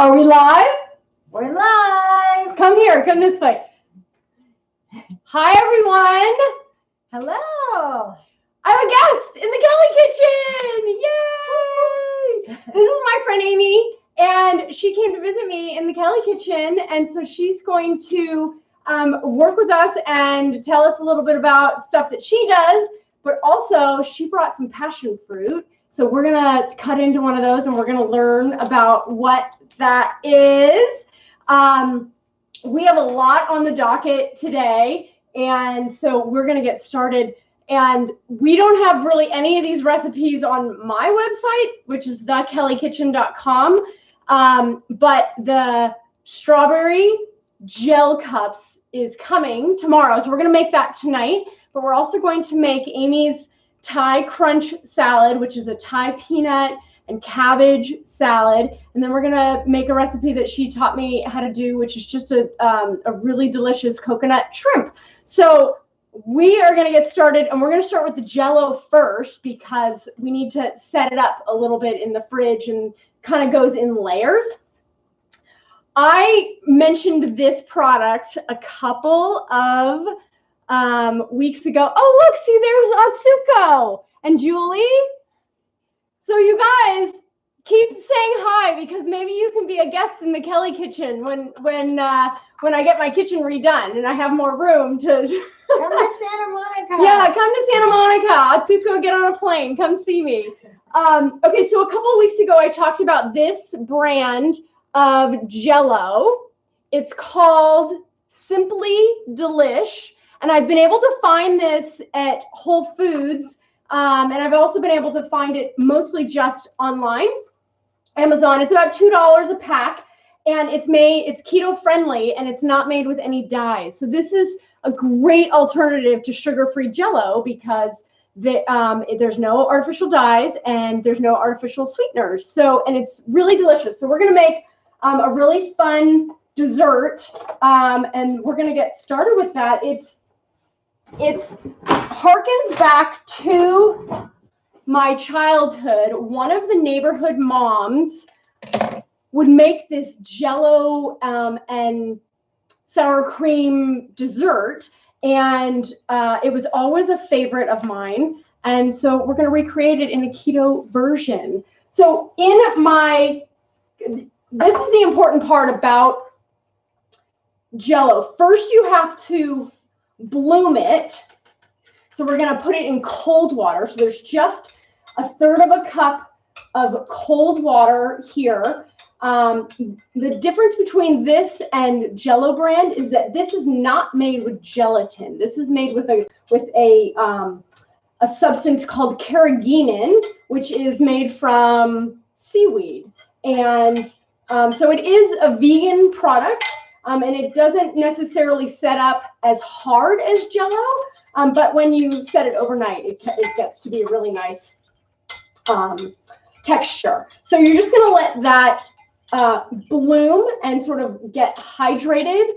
Are we live? We're live. Come here. Come this way. Hi, everyone. Hello. I have a guest in the Kellie kitchen. Yay! This is my friend Amy, and she came to visit me in the Kellie kitchen, and so she's going to work with us and tell us a little bit about stuff that she does, but also she brought some passion fruit. So we're going to cut into one of those, and we're going to learn about what that is. We have a lot on the docket today, and so we're going to get started. And we don't have really any of these recipes on my website, which is thekelliekitchen.com. But the strawberry gel cups is coming tomorrow. So we're going to make that tonight. But we're also going to make Amy's Thai crunch salad, which is a Thai peanut and cabbage salad. And then we're going to make a recipe that she taught me how to do, which is just a really delicious coconut shrimp. So we are going to get started, and we're going to start with the Jell-O first because we need to set it up a little bit in the fridge and kind of goes in layers. I mentioned this product a couple of weeks ago. Oh, look, see, there's Atsuko and Julie. So you guys keep saying hi because maybe you can be a guest in the Kellie kitchen when I get my kitchen redone and I have more room to Come to Santa Monica. Yeah, come to Santa Monica. Atsuko, get on a plane. Come see me. Okay, so a couple of weeks ago I talked about this brand of Jell-O. It's called Simply Delish, and I've been able to find this at Whole Foods, and I've also been able to find it mostly just online, Amazon. It's about $2 a pack, and it's keto friendly, and it's not made with any dyes. So this is a great alternative to sugar-free Jell-O because there's no artificial dyes and there's no artificial sweeteners. So, and it's really delicious. So we're going to make a really fun dessert, and we're going to get started with that. It harkens back to my childhood. One of the neighborhood moms would make this Jell-O and sour cream dessert, and it was always a favorite of mine. And so we're going to recreate it in a keto version. So this is the important part about Jell-O. First, you have to bloom it. So we're going to put it in cold water. So there's just a third of a cup of cold water here. The difference between this and Jell-O brand is that this is not made with gelatin. This is made with a substance called carrageenan, which is made from seaweed. And so it is a vegan product, and it doesn't necessarily set up as hard as Jell-O, but when you set it overnight, it gets to be a really nice texture. So you're just going to let that bloom and sort of get hydrated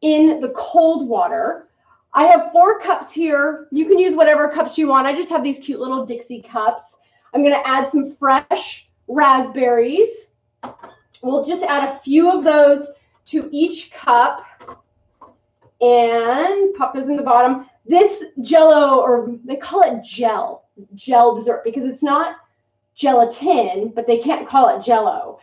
in the cold water. I have 4 cups here. You can use whatever cups you want. I just have these cute little Dixie cups. I'm going to add some fresh raspberries. We'll just add a few of those to each cup and pop those in the bottom. This Jell-O, or they call it gel dessert because it's not gelatin, but they can't call it Jell-O.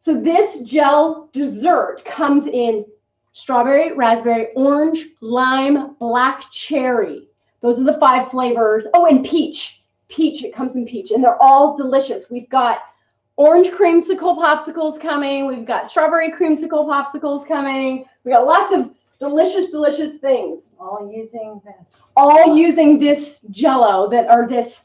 So this gel dessert comes in strawberry, raspberry, orange, lime, black cherry. Those are the 5 flavors. Oh, and peach. It comes in peach, and they're all delicious. We've got orange creamsicle popsicles coming. We've got strawberry creamsicle popsicles coming. We got lots of delicious things. All using this Jell-O this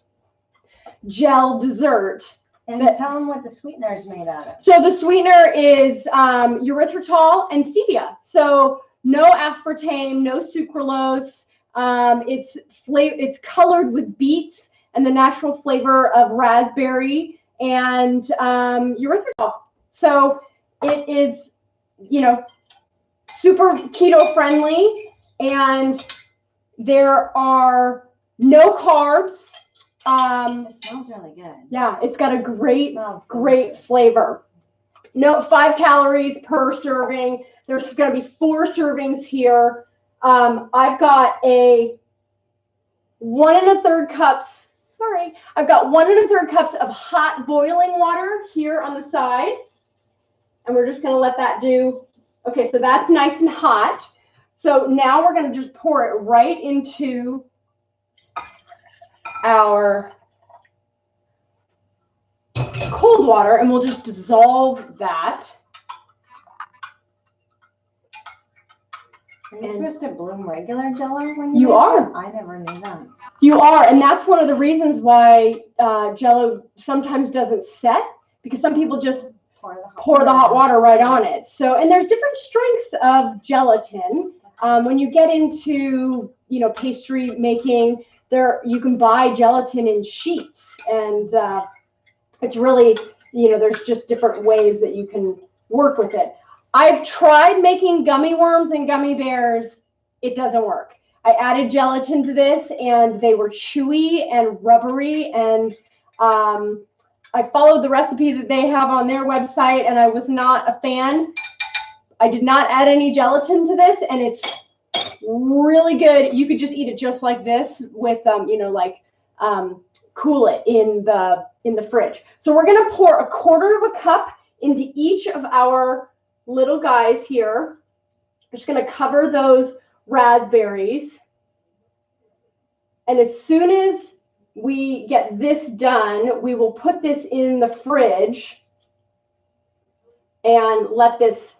gel dessert. And tell them what the sweetener is made out of. So the sweetener is erythritol and stevia. So no aspartame, no sucralose. It's colored with beets and the natural flavor of raspberry and erythritol. So it is, super keto friendly, and there are no carbs. It smells really good. Yeah, it's got a great flavor. No, 5 calories per serving. There's going to be 4 servings here. I've got a 1 1/3 cups. Sorry, I've got 1 1/3 cups of hot boiling water here on the side, and we're just going to let that do. Okay, so that's nice and hot. So now we're going to just pour it right into our cold water, and we'll just dissolve that. Are you supposed to bloom regular Jell-O when you are? I never knew that. You are, and that's one of the reasons why Jell-O sometimes doesn't set, because some people just pour the hot water right on it. So, and there's different strengths of gelatin. When you get into, pastry making, you can buy gelatin in sheets, and it's really, there's just different ways that you can work with it. I've tried making gummy worms and gummy bears. It doesn't work. I added gelatin to this, and they were chewy and rubbery, and I followed the recipe that they have on their website, and I was not a fan. I did not add any gelatin to this, and it's really good. You could just eat it just like this with, cool it in the fridge. So we're going to pour 1/4 cup into each of our little guys here. I'm just going to cover those raspberries. And as soon as we get this done, we will put this in the fridge and let this,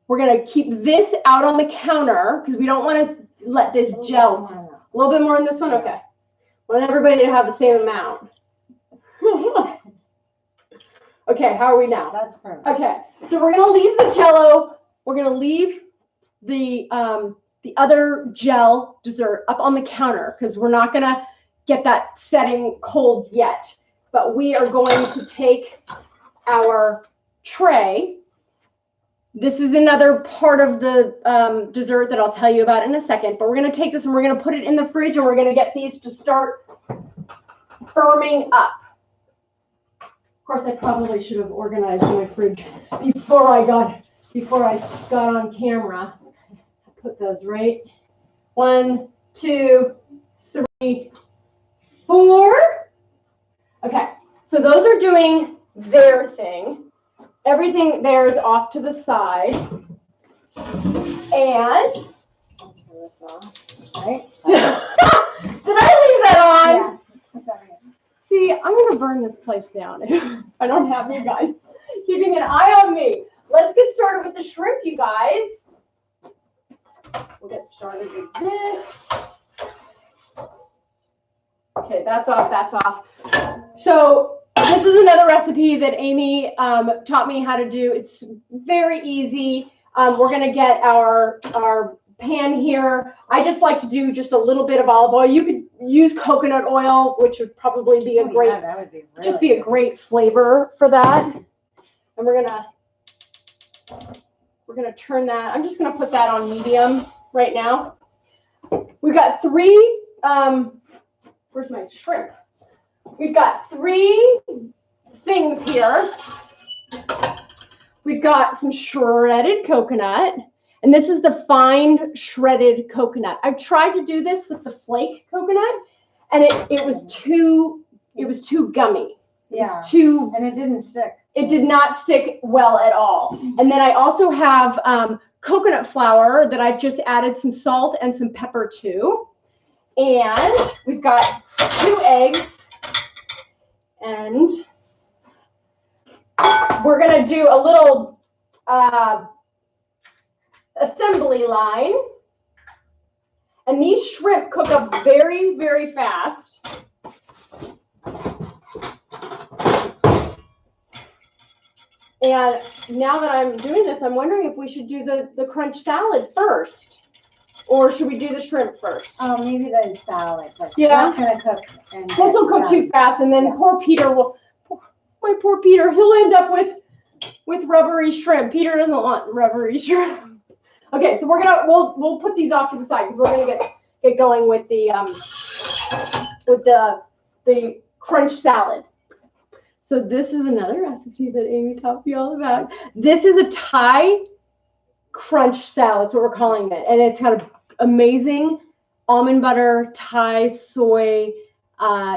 we're going to keep this out on the counter because we don't want to let this gel. A little bit more in this one? Okay. I want everybody to have the same amount. Okay, how are we now? That's perfect. Okay, so we're going to leave the Jell-O. We're going to leave the other gel dessert up on the counter because we're not going to get that setting cold yet. But we are going to take our tray. This is another part of the dessert that I'll tell you about in a second. But we're going to take this and we're going to put it in the fridge, and we're going to get these to start firming up. Of course, I probably should have organized my fridge before I got on camera. Put those right. 1, 2, 3, 4. Okay, so those are doing their thing. Everything there is off to the side. And Right? did I leave that on? Yes. See, I'm going to burn this place down if I don't have you guys keeping an eye on me. Let's get started with the shrimp, you guys. We'll get started with this. Okay, that's off, that's off. So this is another recipe that Amy taught me how to do. It's very easy. We're going to get our pan here. I just like to do just a little bit of olive oil. You could use coconut oil, which would probably be a great, that would be really just be a great flavor for that. And we're gonna turn that. I'm just gonna put that on medium right now. We've got 3. Where's my shrimp? We've got 3 things here. We've got some shredded coconut. And this is the fine shredded coconut. I've tried to do this with the flake coconut, and it was too gummy. Yeah. And it didn't stick. It did not stick well at all. And then I also have coconut flour that I've just added some salt and some pepper to. And we've got 2 eggs. And we're gonna do a little assembly line, and these shrimp cook up very, very fast. And now that I'm doing this, I'm wondering if we should do the crunch salad first, or should we do the shrimp first? Oh, maybe the salad first. Yeah. That's gonna cook. This will cook too fast, and then poor Peter my poor Peter, he'll end up with rubbery shrimp. Peter doesn't want rubbery shrimp. Okay, so we'll put these off to the side because we're gonna get going with the crunch salad. So this is another recipe that Amy taught me all about. This is a Thai crunch salad. That's what we're calling it. And it's got an amazing almond butter Thai soy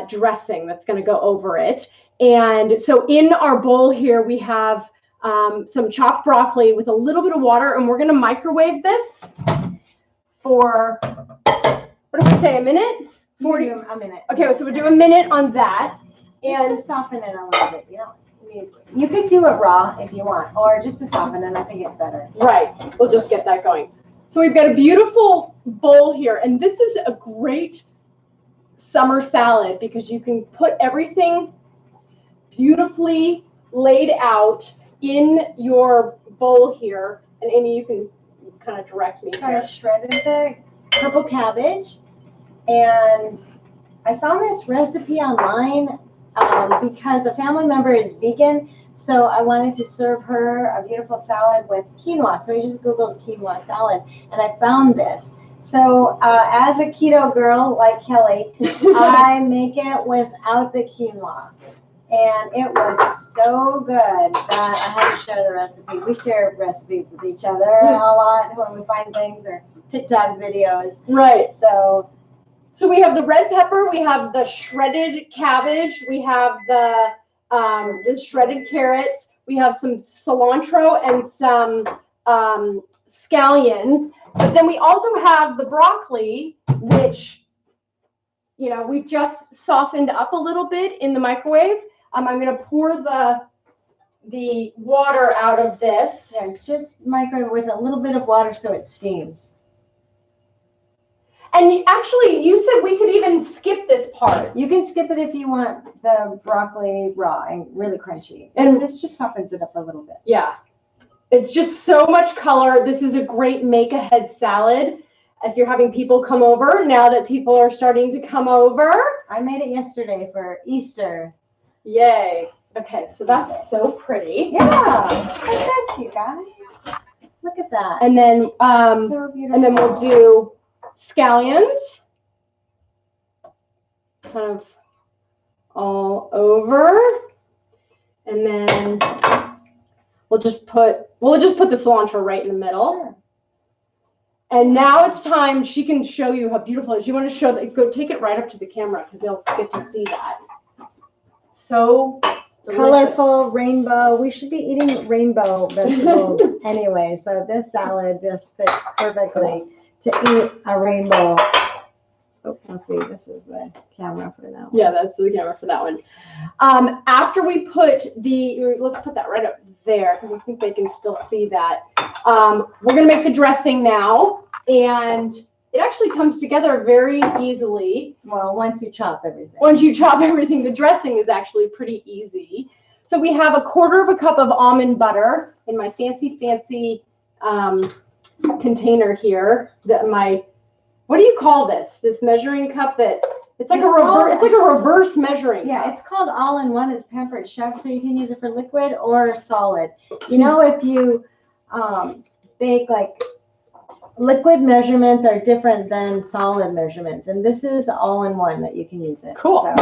dressing that's going to go over it. And so in our bowl here, we have some chopped broccoli with a little bit of water, and we're going to microwave this for, what did we say, a minute? 40. A minute. Okay, so we'll do a minute on that. And just to soften it a little bit. You could do it raw if you want, or just to soften it. I think it's better. Right. We'll just get that going. So we've got a beautiful bowl here, and this is a great summer salad because you can put everything beautifully laid out in your bowl here. And Amy, you can kind of direct me. So I shredded the purple cabbage, and I found this recipe online because a family member is vegan, so I wanted to serve her a beautiful salad with quinoa. So I just Googled quinoa salad, and I found this. So as a keto girl like Kelly, I make it without the quinoa. And it was so good that I had to share the recipe. We share recipes with each other a lot when we find things, or TikTok videos. Right. So we have the red pepper, we have the shredded cabbage, we have the shredded carrots, we have some cilantro and some scallions. But then we also have the broccoli, which, you know, we just softened up a little bit in the microwave. I'm going to pour the water out of this. Yeah, just microwave with a little bit of water so it steams. And actually, you said we could even skip this part. You can skip it if you want the broccoli raw and really crunchy. And this just softens it up a little bit. Yeah. It's just so much color. This is a great make-ahead salad. If you're having people come over, now that people are starting to come over. I made it yesterday for Easter. Yay. Okay, so that's so pretty. Yeah. Look at this, you guys. Look at that. And then so beautiful. And then we'll do scallions. Kind of all over. And then we'll just put the cilantro right in the middle. Sure. And now it's time. She can show you how beautiful it is. You want to show that? Go take it right up to the camera because they'll get to see that. So delicious. Colorful rainbow. We should be eating rainbow vegetables anyway. So this salad just fits perfectly to eat a rainbow. Oh, let's see. This is the camera for that one. Yeah, that's the camera for that one. After we put let's put that right up there because I think they can still see that. We're going to make the dressing now, and it actually comes together very easily. Well, once you chop everything. Once you chop everything, the dressing is actually pretty easy. So we have 1/4 cup of almond butter in my fancy container here. What do you call this? This measuring cup that it's like a reverse measuring cup. Yeah, it's called all-in-one. It's Pampered Chef, so you can use it for liquid or solid. You know, if you bake, like, liquid measurements are different than solid measurements, and this is all-in-one that you can use it. Cool.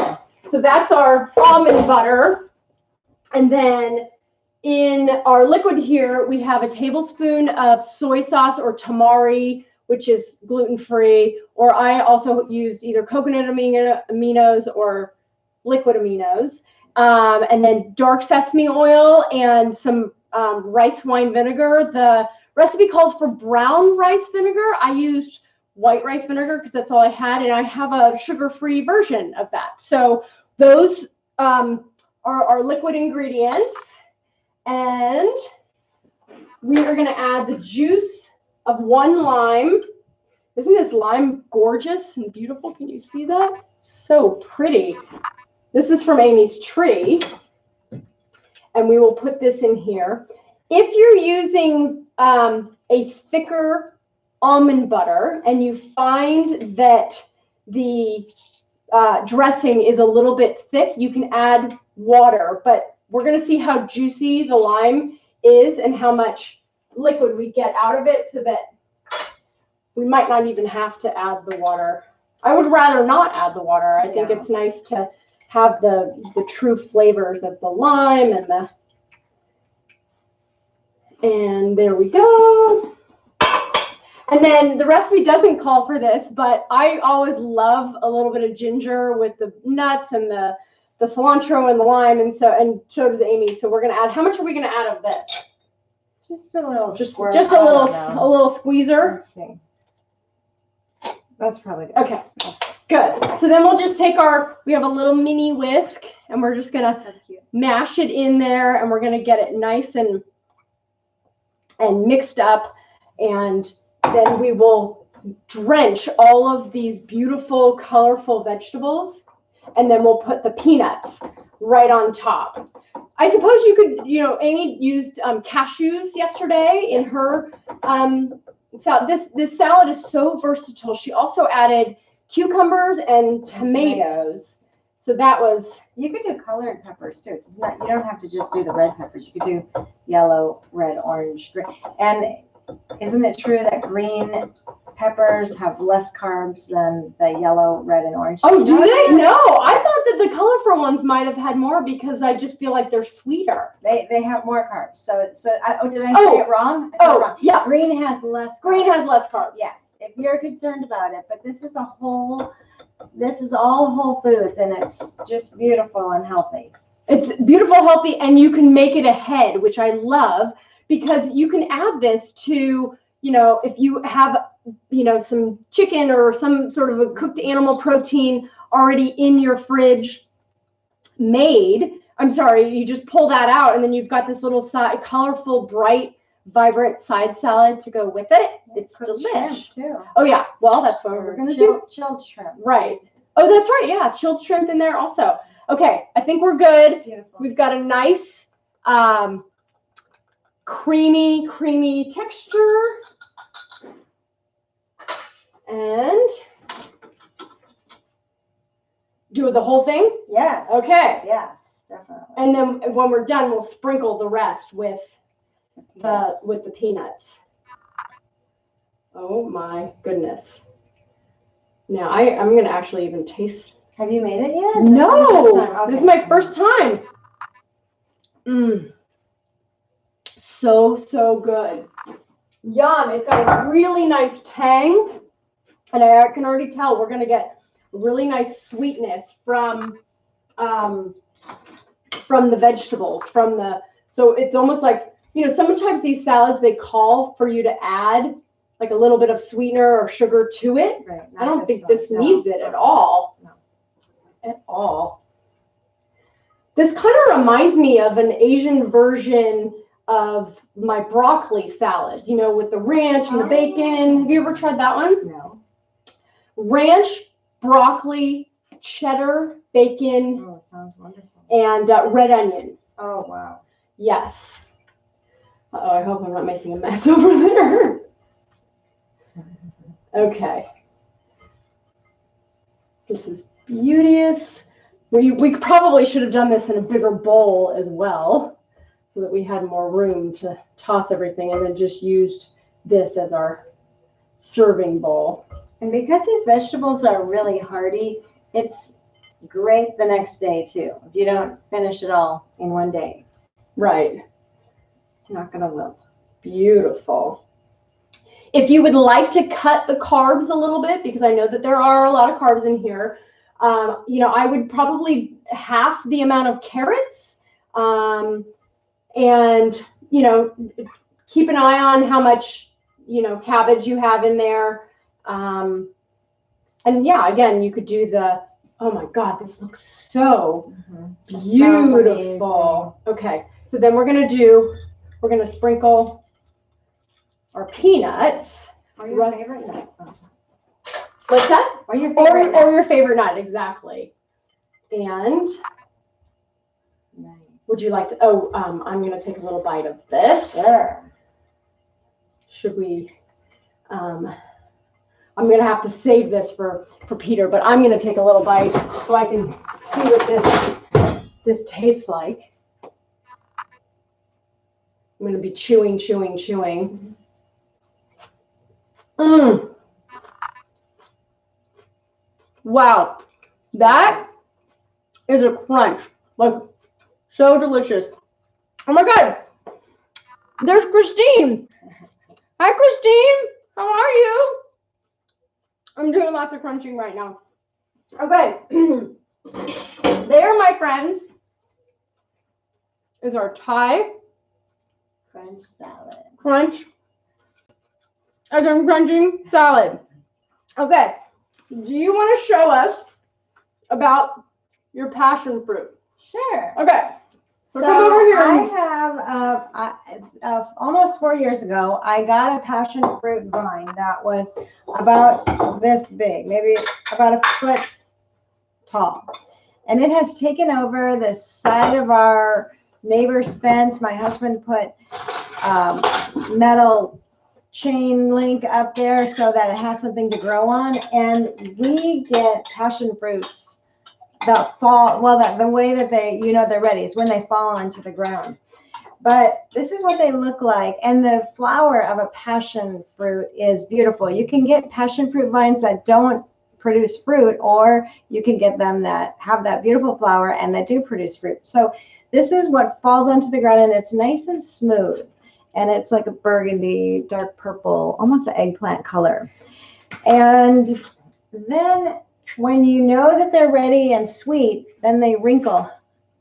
So that's our almond butter, and then in our liquid here we have a tablespoon of soy sauce or tamari, which is gluten-free, or I also use either coconut aminos or liquid aminos, and then dark sesame oil and some rice wine vinegar. The recipe calls for brown rice vinegar. I used white rice vinegar because that's all I had, and I have a sugar-free version of that. So those are our liquid ingredients, and we are going to add the juice of 1 lime. Isn't this lime gorgeous and beautiful? Can you see that? So pretty. This is from Amy's tree, and we will put this in here. If you're using a thicker almond butter and you find that the dressing is a little bit thick, you can add water, but we're going to see how juicy the lime is and how much liquid we get out of it, so that we might not even have to add the water. I would rather not add the water. I think it's nice to have the true flavors of the lime and there we go. And then the recipe doesn't call for this, but I always love a little bit of ginger with the nuts and the cilantro and the lime, and so does Amy. So we're gonna add. How much are we gonna add of this? Just a little. Just a little squeezer. Let's see. That's probably good. Okay, good. So then we'll just take we have a little mini whisk, and we're just gonna mash it in there, and we're gonna get it nice and mixed up, and then we will drench all of these beautiful, colorful vegetables, and then we'll put the peanuts right on top. I suppose you could, Amy used cashews yesterday in her salad. This salad is so versatile. She also added cucumbers and tomatoes. So that was... You could do colored peppers too. You don't have to just do the red peppers. You could do yellow, red, orange, green. And isn't it true that green peppers have less carbs than the yellow, red, and orange? Oh, do they? No, I thought that the colorful ones might have had more because I just feel like they're sweeter. They have more carbs. So did I say it wrong? I said it wrong. Yeah. Green has less carbs. Green has less carbs. Yes, if you're concerned about it. But this is all whole foods, and it's just beautiful and healthy. It's beautiful, healthy, and you can make it ahead, which I love, because you can add this to, if you have, some chicken or some sort of a cooked animal protein already in your fridge made. I'm sorry, you just pull that out, and then you've got this little colorful, bright, vibrant side salad to go with it. It's delicious too. Oh yeah, well that's what we're gonna do. Chilled shrimp. Right. Oh, that's right. Yeah, chilled shrimp in there also. Okay, I think we're good. Beautiful. We've got a nice creamy texture. And do the whole thing? Yes. Okay. Yes, definitely. And then when we're done, we'll sprinkle the rest with the peanuts. Oh my goodness. Now I'm going to actually even taste. Have you made it yet? No, this is my first time. So good. Yum. It's got a really nice tang. And I can already tell we're going to get really nice sweetness from the vegetables, so it's almost like, sometimes these salads, they call for you to add like a little bit of sweetener or sugar to it. Right. I don't think this needs it at all. No. At all. This kind of reminds me of an Asian version of my broccoli salad, with the ranch and the bacon. Have you ever tried that one? No. Ranch, broccoli, cheddar, bacon. Oh, sounds wonderful. And red onion. Oh, wow. Yes. Uh-oh, I hope I'm not making a mess over there. Okay. This is beauteous. We probably should have done this in a bigger bowl as well, so that we had more room to toss everything, and then just used this as our serving bowl. And because these vegetables are really hearty, it's great the next day too. If you don't finish it all in one day. Right. It's not going to wilt. Beautiful. If you would like to cut the carbs a little bit, because I know that there are a lot of carbs in here, I would probably half the amount of carrots, and, keep an eye on how much, cabbage you have in there. And yeah, again, you could do oh my God, this looks so beautiful. Okay. So then we're going to sprinkle our peanuts. Or your favorite nut. What's that? Or your favorite nut. Or your favorite nut, exactly. And nice. Would you like to, I'm going to take a little bite of this. Sure. Should we, I'm going to have to save this for Peter, but I'm going to take a little bite so I can see what this tastes like. I'm going to be chewing. Wow. That is a crunch. Like, so delicious. Oh my God. There's Christine. Hi, Christine. How are you? I'm doing lots of crunching right now. Okay. There, my friends, is our Thai Crunch salad. crunch. As I'm crunching salad. Okay. Do you want to show us about your passion fruit? Sure. Okay. So come over here. I have, almost 4 years ago, I got a passion fruit vine that was about this big, maybe about a foot tall. And it has taken over the side of our neighbor's fence. My husband put metal chain link up there so that it has something to grow on. And we get passion fruits that fall, well, the way that they, they're ready is when they fall onto the ground. But this is what they look like. And the flower of a passion fruit is beautiful. You can get passion fruit vines that don't produce fruit, or you can get them that have that beautiful flower and that do produce fruit. So this is what falls onto the ground, and it's nice and smooth. And it's like a burgundy, dark purple, almost an eggplant color. And then when you know that they're ready and sweet, then they wrinkle.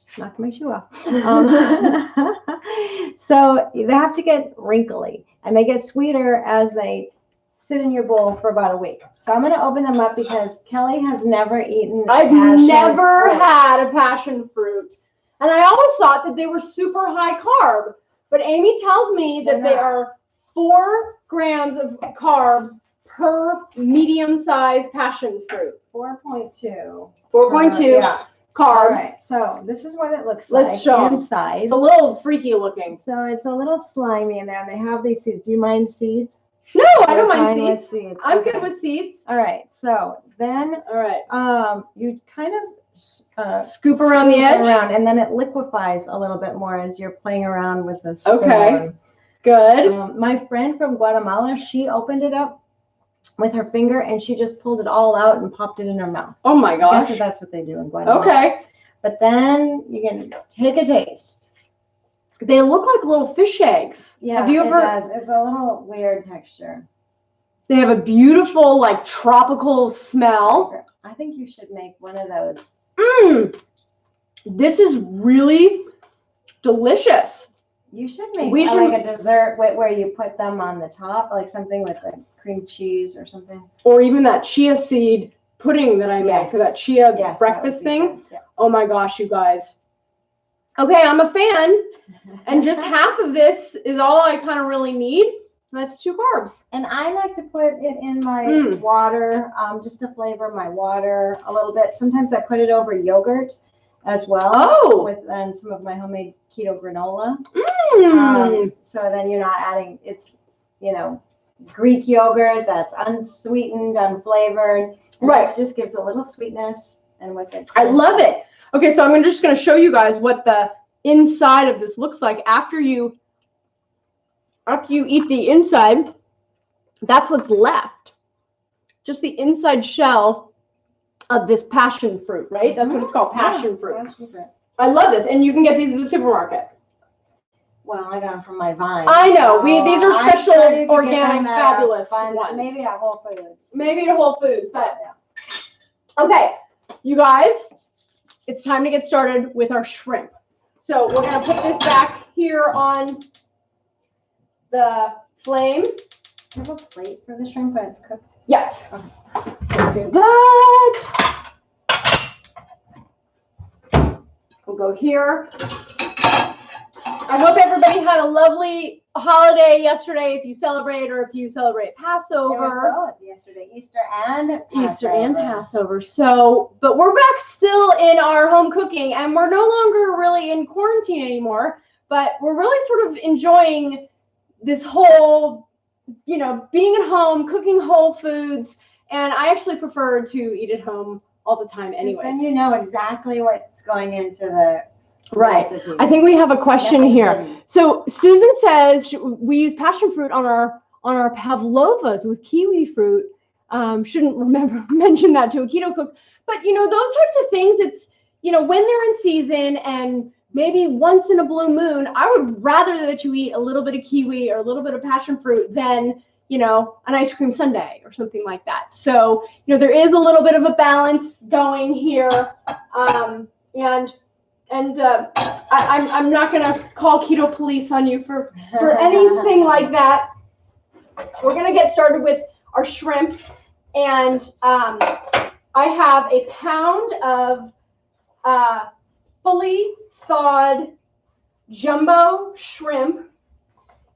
Just knocked my shoe off. So they have to get wrinkly, and they get sweeter as they sit in your bowl for about a week. So I'm going to open them up because Kellie has never eaten I've never had a passion fruit. And I always thought that they were super high carb. But Amy tells me that they are 4 grams of carbs per medium-sized passion fruit. 4.2. 4.2 carbs. All right, so this is what it looks Let's show inside. It's a little freaky looking. So it's a little slimy in there, and they have these seeds. Do you mind seeds? No, I don't mind seeds. I'm good with seeds. All right, so then you kind of scoop around the edge, and then it liquefies a little bit more as you're playing around with the spoon. Okay, good. My friend from Guatemala, she opened it up with her finger, and she just pulled it all out and popped it in her mouth. Oh my gosh. I guess that's what they do in Guatemala. Okay. But then you can take a taste. They look like little fish eggs. Yeah, have you ever? It does. It's a little weird texture. They have a beautiful, like, tropical smell. I think you should make one of those. This is really delicious. You should make like a dessert where you put them on the top, like something with like cream cheese or something. Or even that chia seed pudding that I make, or that chia breakfast thing. Yeah. Oh my gosh, you guys. Okay, I'm a fan. And just half of this is all I kind of really need. That's 2 carbs. And I like to put it in my water, just to flavor my water a little bit. Sometimes I put it over yogurt as well. Oh. With some of my homemade keto granola. Mm. So then you're not adding, it's, Greek yogurt that's unsweetened, unflavored. Right. It just gives a little sweetness, and with it. I love it. Okay, so I'm just going to show you guys what the inside of this looks like after you eat the inside. That's what's left. Just the inside shell of this passion fruit, right? That's what it's called, passion fruit. Passion fruit. I love this, and you can get these at the supermarket. Well, I got them from my vine. I know. These are special, organic, fabulous ones. Maybe at Whole Foods. Maybe at Whole Foods, but okay, you guys, it's time to get started with our shrimp. So we're gonna put this back here on the flame. Do you have a plate for the shrimp when it's cooked? Yes. Okay. Do that. We'll go here. I hope everybody had a lovely holiday yesterday if you celebrate, or if you celebrate Passover. It was both yesterday, Easter and Passover. So, but we're back still in our home cooking, and we're no longer really in quarantine anymore, but we're really sort of enjoying this whole, being at home, cooking whole foods, and I actually prefer to eat at home all the time anyways. Then you know exactly what's going into the recipe. I think we have a question here. So Susan says we use passion fruit on our pavlovas with kiwi fruit. Shouldn't mention that to a keto cook, but those types of things. It's when they're in season and maybe once in a blue moon, I would rather that you eat a little bit of kiwi or a little bit of passion fruit than, an ice cream sundae or something like that. So, there is a little bit of a balance going here. I'm not going to call keto police on you for anything like that. We're going to get started with our shrimp. And I have a pound of fully thawed jumbo shrimp,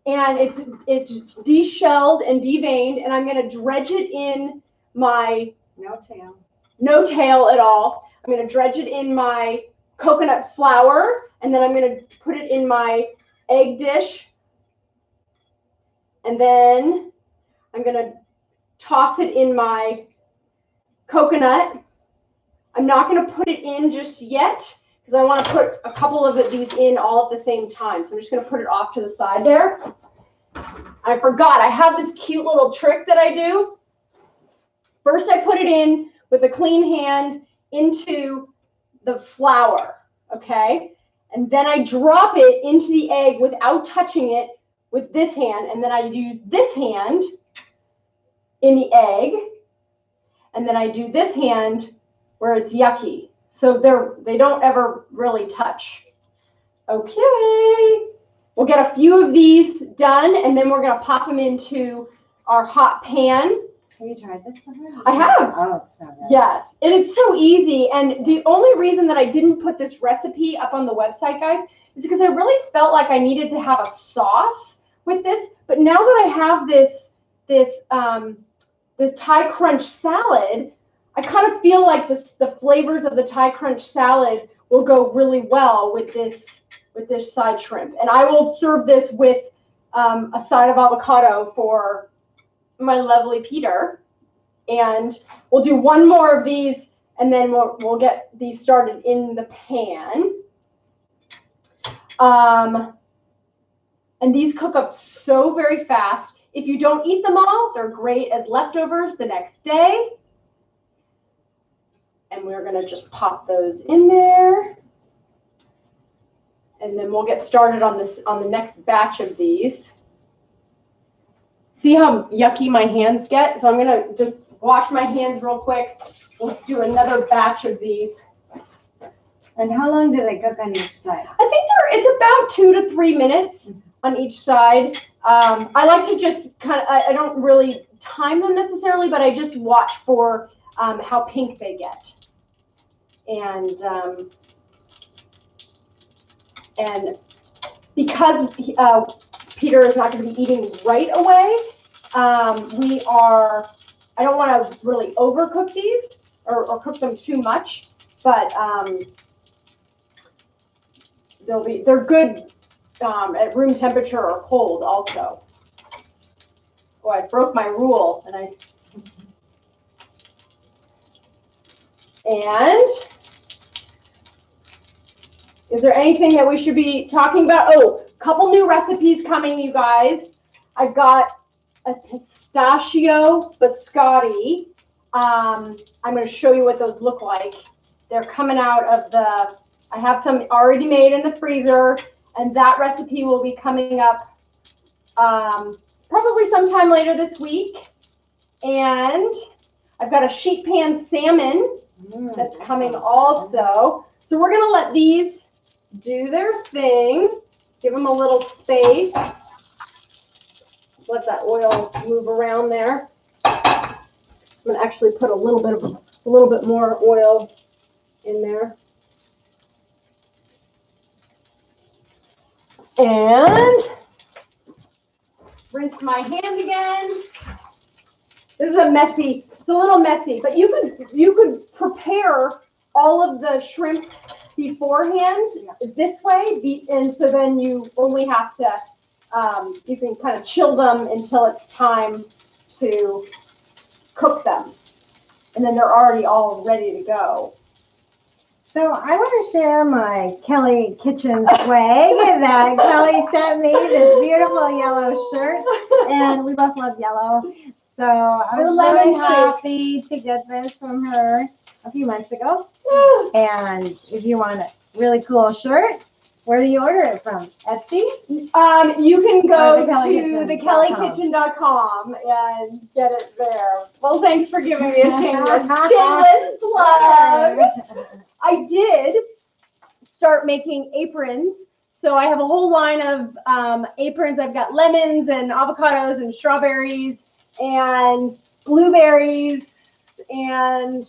and it's deshelled and deveined, and I'm going to dredge it in my no tail at all. I'm going to dredge it in my coconut flour, and then I'm going to put it in my egg dish, and then I'm going to toss it in my coconut. I'm not going to put it in just yet because I want to put a couple of these in all at the same time. So I'm just going to put it off to the side there. I forgot, I have this cute little trick that I do. First, I put it in with a clean hand into the flour, okay? And then I drop it into the egg without touching it with this hand. And then I use this hand in the egg. And then I do this hand where it's yucky. So they don't ever really touch. Okay. We'll get a few of these done, and then we're going to pop them into our hot pan. Have you tried this before? I have. Oh, it's so good. Yes. And it's so easy. And the only reason that I didn't put this recipe up on the website, guys, is because I really felt like I needed to have a sauce with this. But now that I have this Thai crunch salad, I kind of feel like the flavors of the Thai crunch salad will go really well with this side shrimp. And I will serve this with a side of avocado for my lovely Peter. And we'll do one more of these, and then we'll get these started in the pan. And these cook up so very fast. If you don't eat them all, they're great as leftovers the next day. And we're going to just pop those in there. And then we'll get started on the next batch of these. See how yucky my hands get? So I'm going to just wash my hands real quick. We'll do another batch of these. And how long do they cook on each side? I think it's about 2 to 3 minutes on each side. I like to just I don't really time them necessarily, but I just watch for how pink they get. And because Peter is not going to be eating right away, I don't want to really overcook these or cook them too much, but they're good at room temperature or cold also. Oh, I broke my rule, and is there anything that we should be talking about? Oh, a couple new recipes coming, you guys. I've got a Pistachio Biscotti. I'm going to show you what those look like. They're coming out of I have some already made in the freezer, and that recipe will be coming up probably sometime later this week. And I've got a sheet pan salmon that's coming also. So we're going to let these do their thing. Give them a little space. Let that oil move around there. I'm going to actually put a little bit more oil in there. And rinse my hand again. This is it's a little messy, but you could prepare all of the shrimp beforehand this way, and so then you only have to, you can kind of chill them until it's time to cook them. And then they're already all ready to go. So I want to share my Kellie kitchen swag that Kellie sent me, this beautiful yellow shirt, and we both love yellow. So I was really happy to get this from her. a few months ago. And if you want a really cool shirt, where do you order it from? Etsy? You can go to thekellykitchen.com. thekellykitchen.com and get it there. Well, thanks for giving me a shameless plug. I did start making aprons. So I have a whole line of aprons. I've got lemons and avocados and strawberries and blueberries and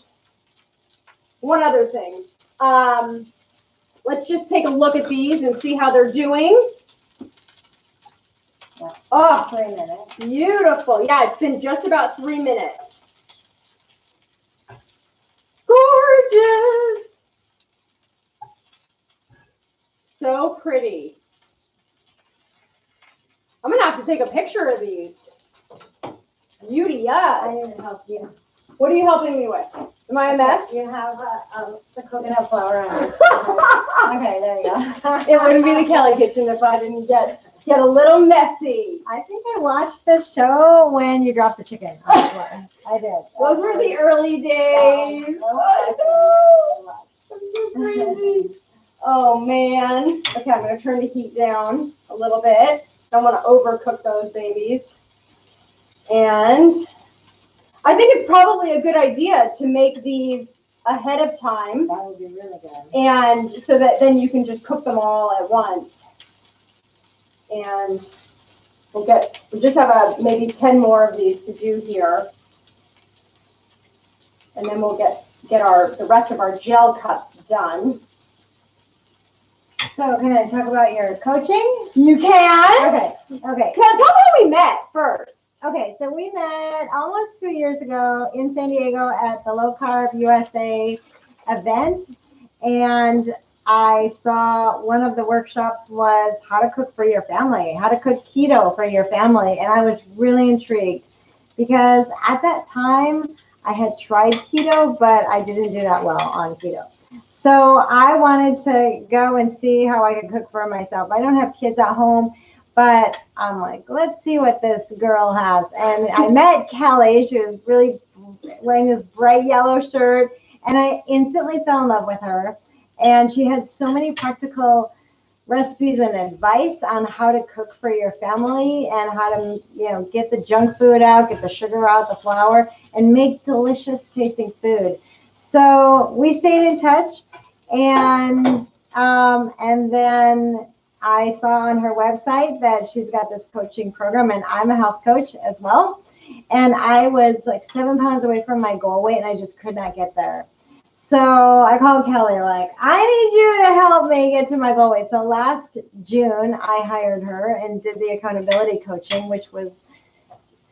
one other thing. Let's just take a look at these and see how they're doing. Yeah. Oh, 3 minutes. Beautiful. Yeah, it's been just about 3 minutes. Gorgeous. So pretty. I'm going to have to take a picture of these. Beauty, yeah. I need to help you. What are you helping me with? Am I a mess? You have the coconut flour on it. Okay, there you go. It wouldn't be the Kellie kitchen if I didn't get a little messy. I think I watched the show when you dropped the chicken on the floor. I did. Those were the early days. I know. I'm so crazy. Oh, man. Okay, I'm going to turn the heat down a little bit. I don't want to overcook those babies. And I think it's probably a good idea to make these ahead of time. That would be really good. And so that then you can just cook them all at once. And we'll just have maybe 10 more of these to do here. And then we'll get the rest of our gel cups done. So can I talk about your coaching? You can. Okay. Tell me how we met first. Okay, so we met almost 2 years ago in San Diego at the Low Carb USA event. And I saw one of the workshops was how to cook for your family, how to cook keto for your family. And I was really intrigued because at that time I had tried keto, but I didn't do that well on keto. So I wanted to go and see how I could cook for myself. I don't have kids at home, but I'm like, let's see what this girl has. And I met Kellie. She was really wearing this bright yellow shirt, and I instantly fell in love with her. And she had so many practical recipes and advice on how to cook for your family and how to, get the junk food out, get the sugar out, the flour, and make delicious tasting food. So we stayed in touch, and then I saw on her website that she's got this coaching program, and I'm a health coach as well. And I was like 7 pounds away from my goal weight, and I just could not get there. So I called Kellie, like, I need you to help me get to my goal weight. So last June, I hired her and did the accountability coaching, which was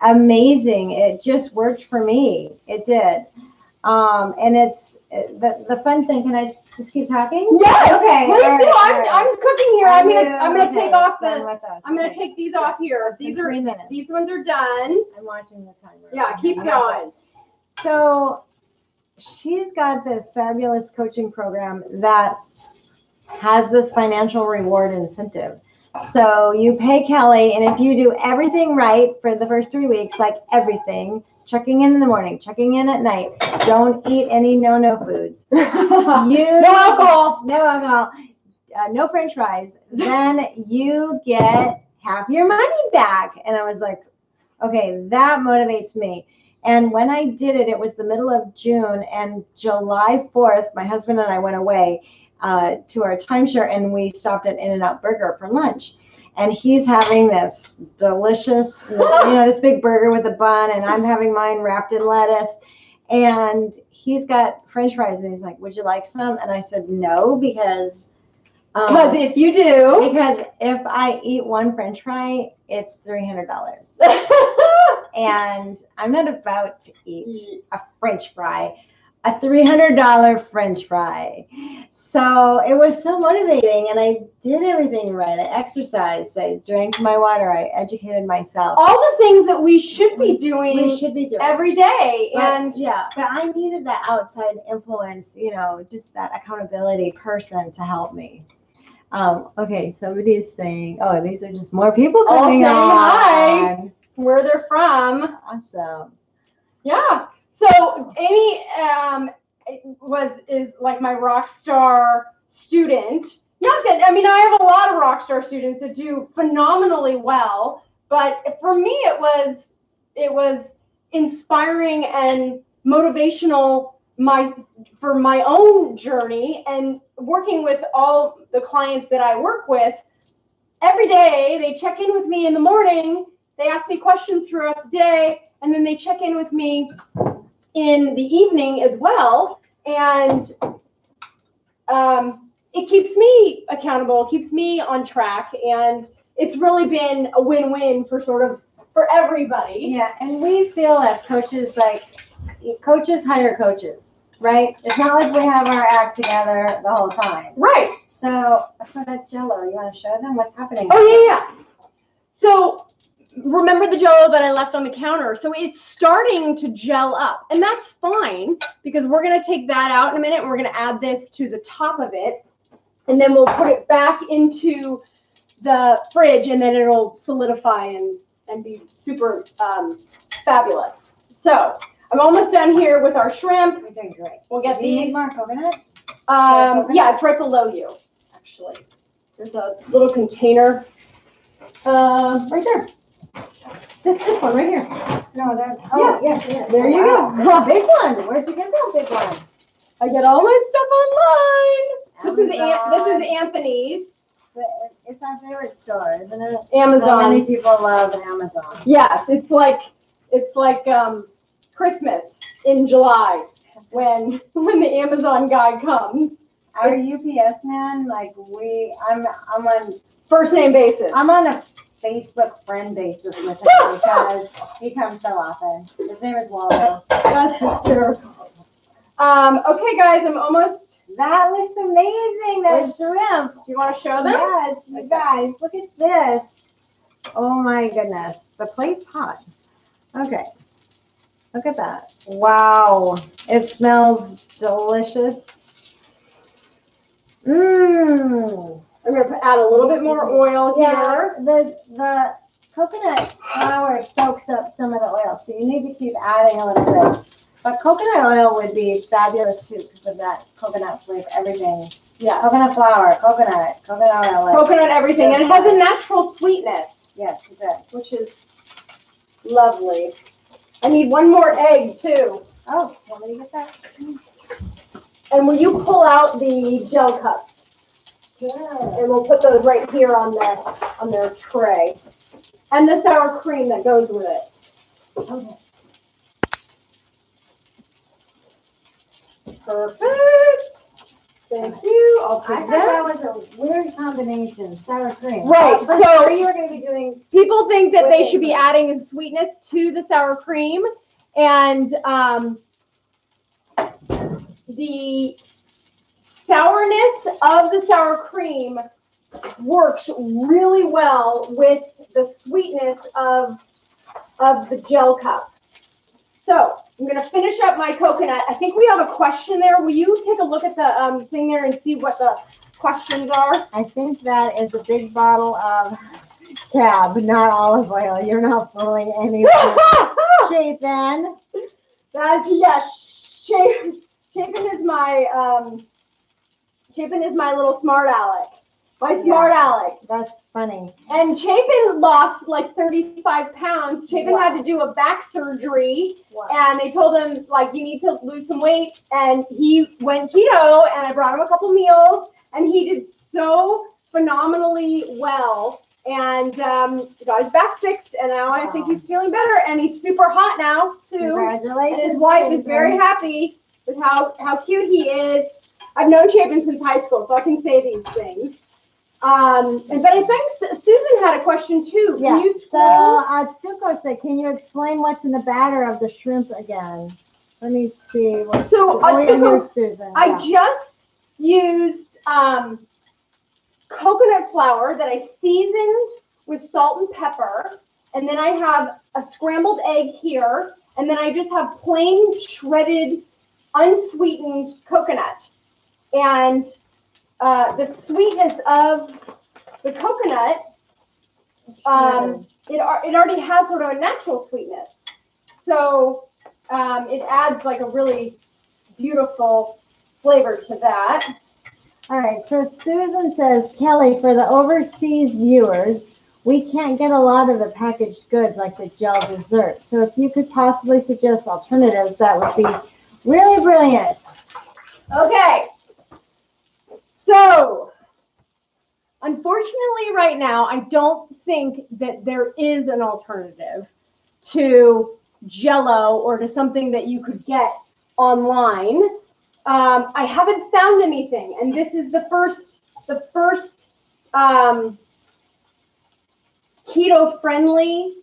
amazing. It just worked for me. It did. And it's the fun thing. Can I just keep talking? Yes. Okay. Please do. I'm cooking here. I'm gonna take off I'm gonna take these off here. These are 3 minutes. These ones are done. I'm watching the timer. Yeah, keep going. So she's got this fabulous coaching program that has this financial reward incentive. So you pay Kellie, and if you do everything right for the first 3 weeks, like everything, checking in the morning, checking in at night, don't eat any no foods. No alcohol, no French fries. Then you get half your money back. And I was like, okay, that motivates me. And when I did it, it was the middle of June, and July 4th, my husband and I went away to our timeshare, and we stopped at In-N-Out Burger for lunch. And he's having this delicious, this big burger with a bun, and I'm having mine wrapped in lettuce. And he's got French fries, and he's like, would you like some? And I said, no, because if you do. Because if I eat one French fry, it's $300. And I'm not about to eat a French fry, a $300 French fry. So it was so motivating, and I did everything right. I exercised, I drank my water, I educated myself. All the things that we should be doing every day. But I needed that outside influence, just that accountability person to help me. Okay, somebody's saying, oh, these are just more people coming on. Hi. Where they're from. Awesome. Yeah. So Amy is like my rock star student. Not that, I mean, I have a lot of rock star students that do phenomenally well, but for me it was inspiring and motivational for my own journey, and working with all the clients that I work with. Every day they check in with me in the morning, they ask me questions throughout the day, and then they check in with me in the evening as well. And it keeps me accountable, keeps me on track, and it's really been a win-win for everybody. Yeah, and we feel as coaches, like coaches hire coaches, right? It's not like we have our act together the whole time. Right. So that Jell-O, you want to show them what's happening? Oh, yeah. So remember the Jell-O that I left on the counter? So it's starting to gel up, and that's fine, because we're going to take that out in a minute, and we're going to add this to the top of it, and then we'll put it back into the fridge, and then it'll solidify and be super fabulous. So I'm almost done here with our shrimp. We're doing great. We'll get Do you these. need more coconut? Yeah, it's right below you, actually. There's a little container right there. This one right here. No, that. Yeah. Oh, yes. There you go. That's a big one. Where'd you get that big one? I get all my stuff online. Amazon. This is Anthony's. It's our favorite store, isn't it? Amazon. So many people love Amazon. Yes, it's like Christmas in July when the Amazon guy comes. Our UPS man, like I'm on First name basis. I'm on a Facebook friend basis with him because he comes so often. His name is Waldo. That's hysterical. Okay, guys, I'm almost. That looks amazing. That shrimp. You want to show them? Yes, you guys, look at this. Oh my goodness, the plate's hot. Okay, look at that. Wow, it smells delicious. Mmm. I'm going to add a little bit more oil here. The coconut flour soaks up some of the oil, so you need to keep adding a little bit. But coconut oil would be fabulous too because of that coconut flavor, everything. Yeah, coconut flour, coconut oil. Coconut everything. And it has a natural sweetness. Yes, it does. Which is lovely. I need one more egg too. Oh, want me to get that? And will you pull out the gel cups? Yeah. And we'll put those right here on their tray. And the sour cream that goes with it. Okay. Perfect. Thank you. I'll I take thought that that. was a weird combination, sour cream. Right. So you were going to be doing. People think that they should be adding sweetness to the sour cream, and the sourness of the sour cream works really well with the sweetness of the gel cup. So I'm going to finish up my coconut. I think we have a question there. Will you take a look at the thing there and see what the questions are? I think that is a big bottle of cab, not olive oil. You're not fooling anyone. Chapin. That's, yes. Chapin is my little smart aleck. My smart aleck. That's funny. And Chapin lost like 35 pounds. Chapin had to do a back surgery, and they told him, like, you need to lose some weight. And he went keto, and I brought him a couple meals, and he did so phenomenally well. And got his back fixed, and now I think he's feeling better, and he's super hot now, too. Congratulations. And his wife is very happy with how cute he is. I've known Chapin since high school, so I can say these things. But I think Susan had a question too. Yeah. Can you So Atsuko said, "Can you explain what's in the batter of the shrimp again?" Let me see. So Atsuko, Susan. I just used coconut flour that I seasoned with salt and pepper, and then I have a scrambled egg here, and then I just have plain shredded, unsweetened coconut, and the sweetness of the coconut, it already has sort of a natural sweetness. So it adds like a really beautiful flavor to that. All right, so Susan says, Kelly, for the overseas viewers, we can't get a lot of the packaged goods like the gel dessert. So if you could possibly suggest alternatives, that would be really brilliant. Okay. So, unfortunately, right now, I don't think that there is an alternative to Jell-O or to something that you could get online. I haven't found anything, and this is the first keto-friendly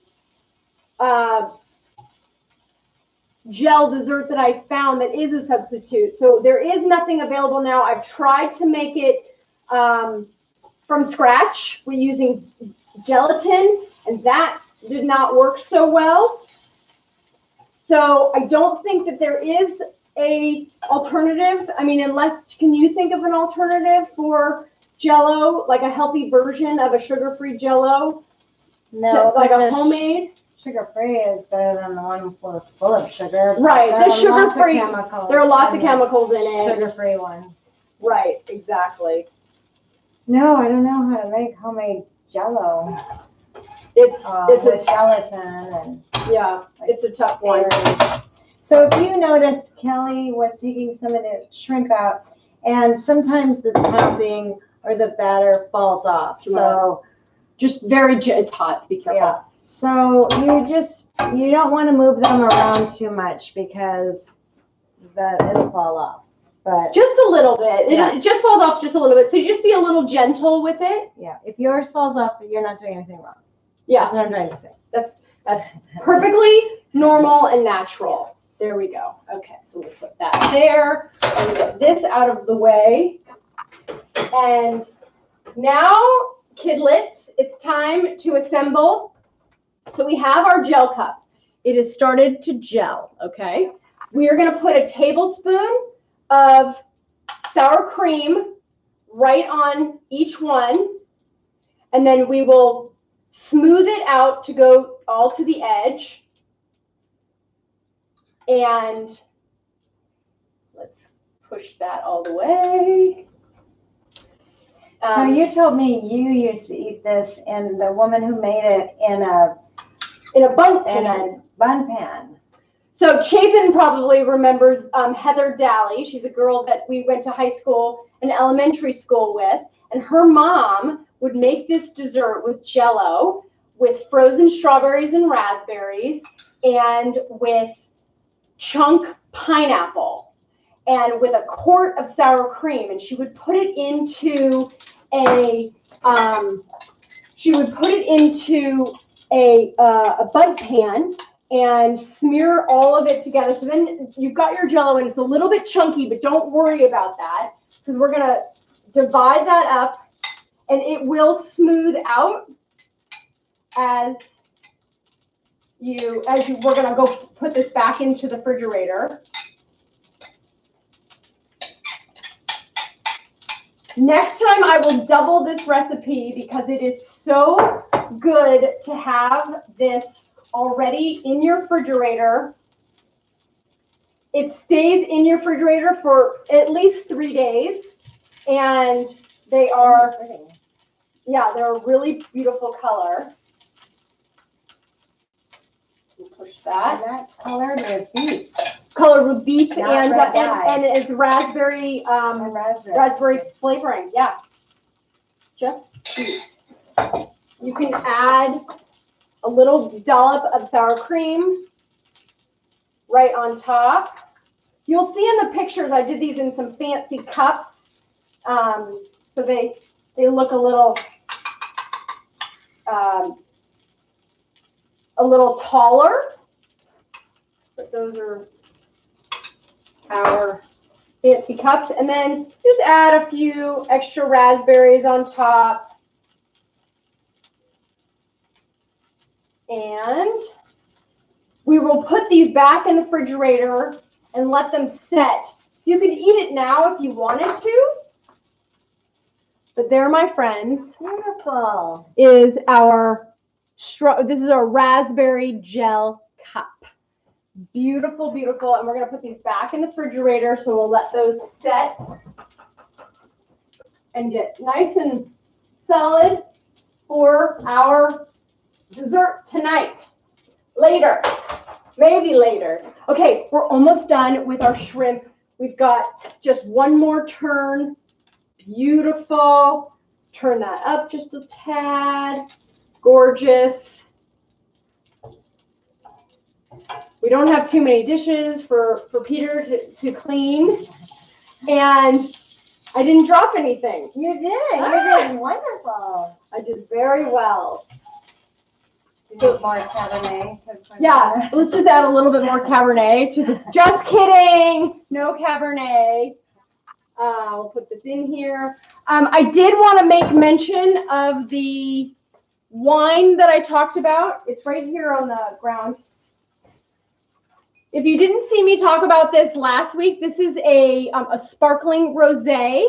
gel dessert that I found that is a substitute. So there is nothing available now. I've tried to make it from scratch. We're using gelatin, and that did not work so well. So I don't think that there is a alternative. I mean, can you think of an alternative for Jell-O, like a healthy version of a sugar-free Jell-O? No, like a homemade? Sugar-free is better than the one full of sugar. Right, the sugar-free, there are lots of in chemicals in it. Sugar-free one. Right, exactly. No, I don't know how to make homemade Jell-O. It's with gelatin and it's a tough one. So if you noticed, Kelly was taking some of the shrimp out, and sometimes the topping or the batter falls off. So just it's hot, be careful. Yeah. So you don't want to move them around too much because it'll fall off. But just a little bit. It just falls off just a little bit. So just be a little gentle with it. Yeah. If yours falls off, you're not doing anything wrong. Yeah. That's what I'm trying to say. That's perfectly normal and natural. There we go. Okay, so we'll put that there and get this out of the way. And now, kidlets, it's time to assemble. So we have our gel cup. It has started to gel, okay? We are going to put a tablespoon of sour cream right on each one, and then we will smooth it out to go all to the edge. And let's push that all the way. So you told me you used to eat this, and the woman who made it in a bun pan. So Chapin probably remembers Heather Daly. She's a girl that we went to high school and elementary school with, and her mom would make this dessert with Jell-O, with frozen strawberries and raspberries, and with chunk pineapple, and with a quart of sour cream. And she would put it into a bun pan and smear all of it together. So then you've got your Jell-O, and it's a little bit chunky, but don't worry about that, because we're gonna divide that up, and it will smooth out as we're gonna go put this back into the refrigerator. Next time I will double this recipe because it is so good to have this already in your refrigerator. It stays in your refrigerator for at least 3 days, and they're a really beautiful color. Push that. And that's colored with beets. Colored with beets and it's raspberry raspberry flavoring. Yeah. Just beets. You can add a little dollop of sour cream right on top. You'll see in the pictures I did these in some fancy cups. So they look a little taller, but those are our fancy cups. And then just add a few extra raspberries on top. And we will put these back in the refrigerator and let them set. You could eat it now if you wanted to. But there, my friends, beautiful, is this is our raspberry gel cup. Beautiful, beautiful. And we're going to put these back in the refrigerator. So we'll let those set and get nice and solid for our dessert tonight. Later. Maybe later. Okay, we're almost done with our shrimp. We've got just one more turn. Beautiful. Turn that up just a tad. Gorgeous. We don't have too many dishes for Peter to clean. And I didn't drop anything. You did. You did wonderful. I did very well. You need more Cabernet. Yeah, let's just add a little bit more Cabernet to the. Just kidding. No Cabernet. We'll put this in here. I did want to make mention of the wine that I talked about. It's right here on the ground. If you didn't see me talk about this last week, this is a sparkling rosé.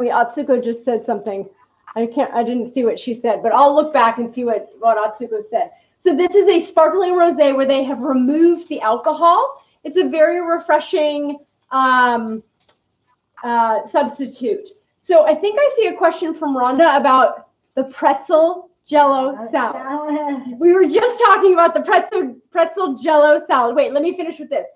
Atsuko just said something. I didn't see what she said, but I'll look back and see what Atsuko said. So this is a sparkling rosé where they have removed the alcohol. It's a very refreshing substitute. So I think I see a question from Rhonda about the pretzel Jello salad. We were just talking about the pretzel Jello salad. Wait, let me finish with this.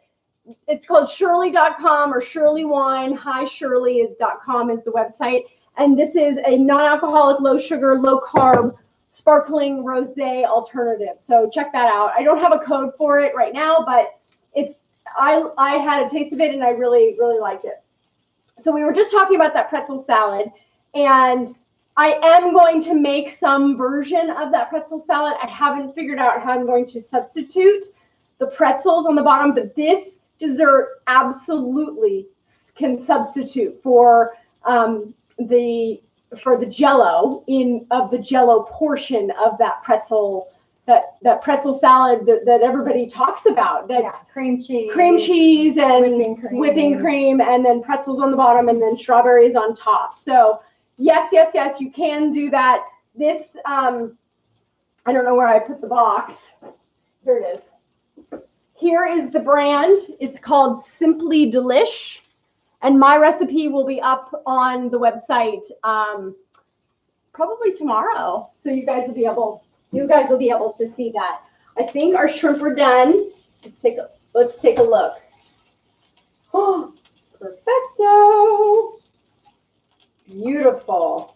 It's called Shirley.com or Shirley Wine. Hi Shirley is .com is the website. And this is a non-alcoholic, low sugar, low carb, sparkling rosé alternative. So check that out. I don't have a code for it right now, but I had a taste of it and I really, really liked it. So we were just talking about that pretzel salad, and I am going to make some version of that pretzel salad. I haven't figured out how I'm going to substitute the pretzels on the bottom, but this dessert absolutely can substitute for the Jello of the Jello portion of that pretzel. That pretzel salad that everybody talks about. That's cream cheese and whipping cream, and then pretzels on the bottom, and then strawberries on top. So yes, you can do that. This I don't know where I put the box. Here it is. Here is the brand. It's called Simply Delish, and my recipe will be up on the website probably tomorrow. So you guys will be able to see that. I think our shrimp are done. Let's take a look. Oh, perfecto. Beautiful.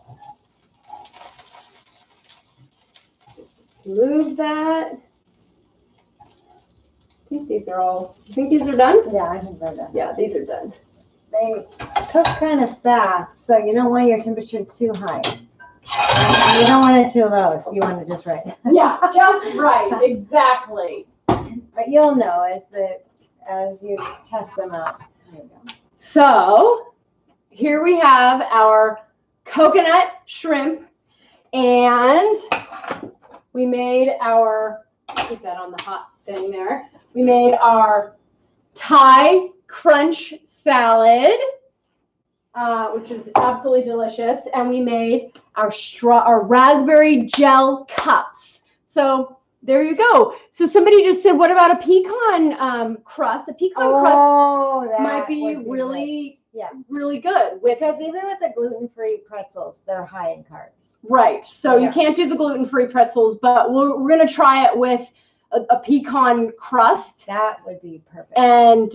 Move that. I think these are all. You think these are done? Yeah, I think they're done. Yeah, these are done. They cook kind of fast, so you don't want your temperature too high. You don't want it too low, so you want it just right. Yeah, just right. Exactly. But you'll know as you test them out. There you go. So here we have our coconut shrimp, and we made our, keep that on the hot thing there. We made our Thai crunch salad, which is absolutely delicious, and we made our raspberry gel cups. So there you go. So somebody just said, what about a pecan crust? A pecan crust might be really good because even with the gluten-free pretzels, they're high in carbs. Right. So you can't do the gluten-free pretzels, but we're going to try it with a pecan crust. That would be perfect. And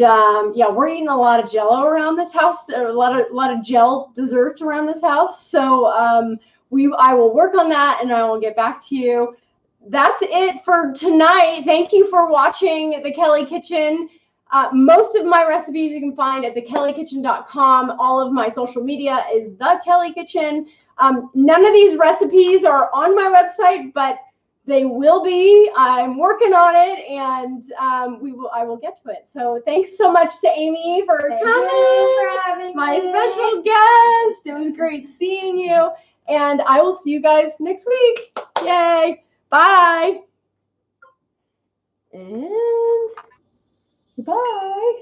we're eating a lot of Jello around this house. There are a lot of gel desserts around this house. So I will work on that, and I will get back to you. That's it for tonight. Thank you for watching the Kellie Kitchen. Most of my recipes you can find at thekellykitchen.com. All of my social media is The Kellie Kitchen. None of these recipes are on my website, but they will be. I'm working on it, and I will get to it. So thanks so much to Amy for coming. For having my me. Special guest. It was great seeing you, and I will see you guys next week. Yay! Bye. And bye.